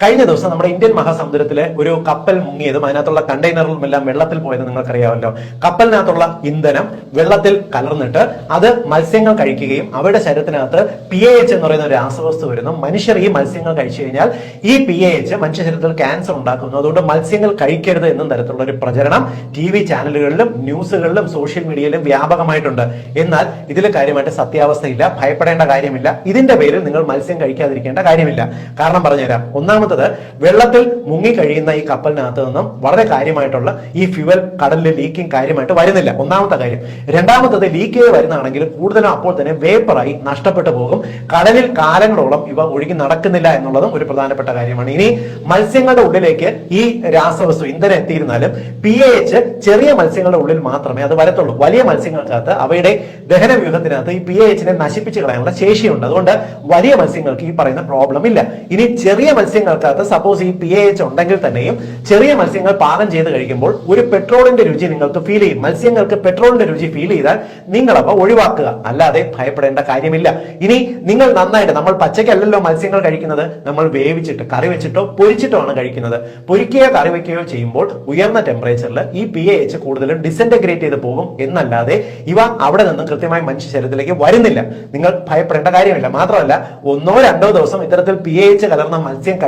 കഴിഞ്ഞ ദിവസം നമ്മുടെ ഇന്ത്യൻ മഹാസമുദ്രത്തിലെ ഒരു കപ്പൽ മുങ്ങിയതും അതിനകത്തുള്ള കണ്ടെയ്നറും എല്ലാം വെള്ളത്തിൽ പോയത് നിങ്ങൾക്കറിയാമല്ലോ. കപ്പലിനകത്തുള്ള ഇന്ധനം വെള്ളത്തിൽ കലർന്നിട്ട് അത് മത്സ്യങ്ങൾ കഴിക്കുകയും അവരുടെ ശരീരത്തിനകത്ത് PAH എന്ന് പറയുന്ന ഒരു രാസവസ്തു വരുന്നു. മനുഷ്യർ ഈ മത്സ്യങ്ങൾ കഴിച്ചു കഴിഞ്ഞാൽ ഈ PAH മനുഷ്യ ശരീരത്തിൽ ക്യാൻസർ ഉണ്ടാക്കുന്നു. അതുകൊണ്ട് മത്സ്യങ്ങൾ കഴിക്കരുത് എന്നും തരത്തിലുള്ള ഒരു പ്രചരണം TV ചാനലുകളിലും ന്യൂസുകളിലും സോഷ്യൽ മീഡിയയിലും വ്യാപകമായിട്ടുണ്ട്. എന്നാൽ ഇതിൽ കാര്യമായിട്ട് സത്യാവസ്ഥയില്ല, ഭയപ്പെടേണ്ട കാര്യമില്ല. ഇതിന്റെ പേരിൽ നിങ്ങൾ മത്സ്യം കഴിക്കാതിരിക്കേണ്ട കാര്യമില്ല. കാരണം പറഞ്ഞുതരാം. ഒന്നാമത്തത്, വെള്ളത്തിൽ മുങ്ങിക്കഴിയുന്ന ഈ കപ്പലിനകത്ത് നിന്നും വളരെ കാര്യമായിട്ടുള്ള ഈ ഫ്യുവൽ കടലിൽ ലീക്കിംഗ് കാര്യമായിട്ട് വരുന്നില്ല. ഒന്നാമത്തെ കാര്യം. രണ്ടാമത്തത്, ലീക്ക് ചെയ്ത് വരുന്നതാണെങ്കിൽ കൂടുതലും അപ്പോൾ തന്നെ വേപ്പറായി നഷ്ടപ്പെട്ടു പോകും. കടലിൽ കാലങ്ങളോളം ഇവ ഒഴുകി നടക്കുന്നില്ല എന്നുള്ളതും ഒരു പ്രധാനപ്പെട്ട കാര്യമാണ്. ഇനി മത്സ്യങ്ങളുടെ ഉള്ളിലേക്ക് ഈ രാസവസ്തു ഇന്ധനം എത്തിയിരുന്നാലും PAH ചെറിയ മത്സ്യങ്ങളുടെ ഉള്ളിൽ മാത്രമേ അത് വരത്തുള്ളൂ. വലിയ മത്സ്യങ്ങൾക്കകത്ത് അവയുടെ ദഹന വ്യൂഹത്തിനകത്ത് ഈ PAH-നെ നശിപ്പിച്ച് കളയാനുള്ള ശേഷിയുണ്ട്. അതുകൊണ്ട് വലിയ മത്സ്യങ്ങൾക്ക് ഈ പറയുന്ന പ്രോബ്ലം ഇല്ല. ഇനി ചെറിയ മത്സ്യങ്ങൾക്കകത്ത് സപ്പോസ് ഈ PAH ഉണ്ടെങ്കിൽ തന്നെയും ചെറിയ മത്സ്യങ്ങൾ പാകം ചെയ്ത് കഴിക്കുമ്പോൾ ഒരു പെട്രോളിന്റെ രുചി നിങ്ങൾക്ക് ഫീൽ ചെയ്യും. മത്സ്യങ്ങൾക്ക് പെട്രോളിന്റെ രുചി ഫീൽ ചെയ്താൽ നിങ്ങൾ അവ ഒഴിവാക്കുക, അല്ലാതെ ഭയപ്പെടേണ്ട കാര്യമില്ല. ഇനി നിങ്ങൾ നന്നായിട്ട്, നമ്മൾ പച്ചക്കല്ലല്ലോ മത്സ്യങ്ങൾ കഴിക്കുന്നത്, നമ്മൾ വേവിച്ചിട്ട് കറി വെച്ചിട്ടോ പൊരിച്ചിട്ടോ ആണ് കഴിക്കുന്നത്. പൊരിക്കുകയോ കറി വയ്ക്കുകയോ ചെയ്യുമ്പോൾ ഉയർന്ന ടെമ്പറേച്ചറിൽ ഈ PAH കൂടുതലും ഡിസന്റഗ്രേറ്റ് ചെയ്ത് പോകും എന്നല്ലാതെ ഇവ അവിടെ നിന്നും കൃത്യമായി മനുഷ്യ ശരീരത്തിലേക്ക് വരുന്നില്ല. നിങ്ങൾ ഭയപ്പെടേണ്ട കാര്യമില്ല. മാത്രമല്ല, 1-2 ദിവസം ഇത്തരത്തിൽ PAH കലർന്ന മത്സ്യം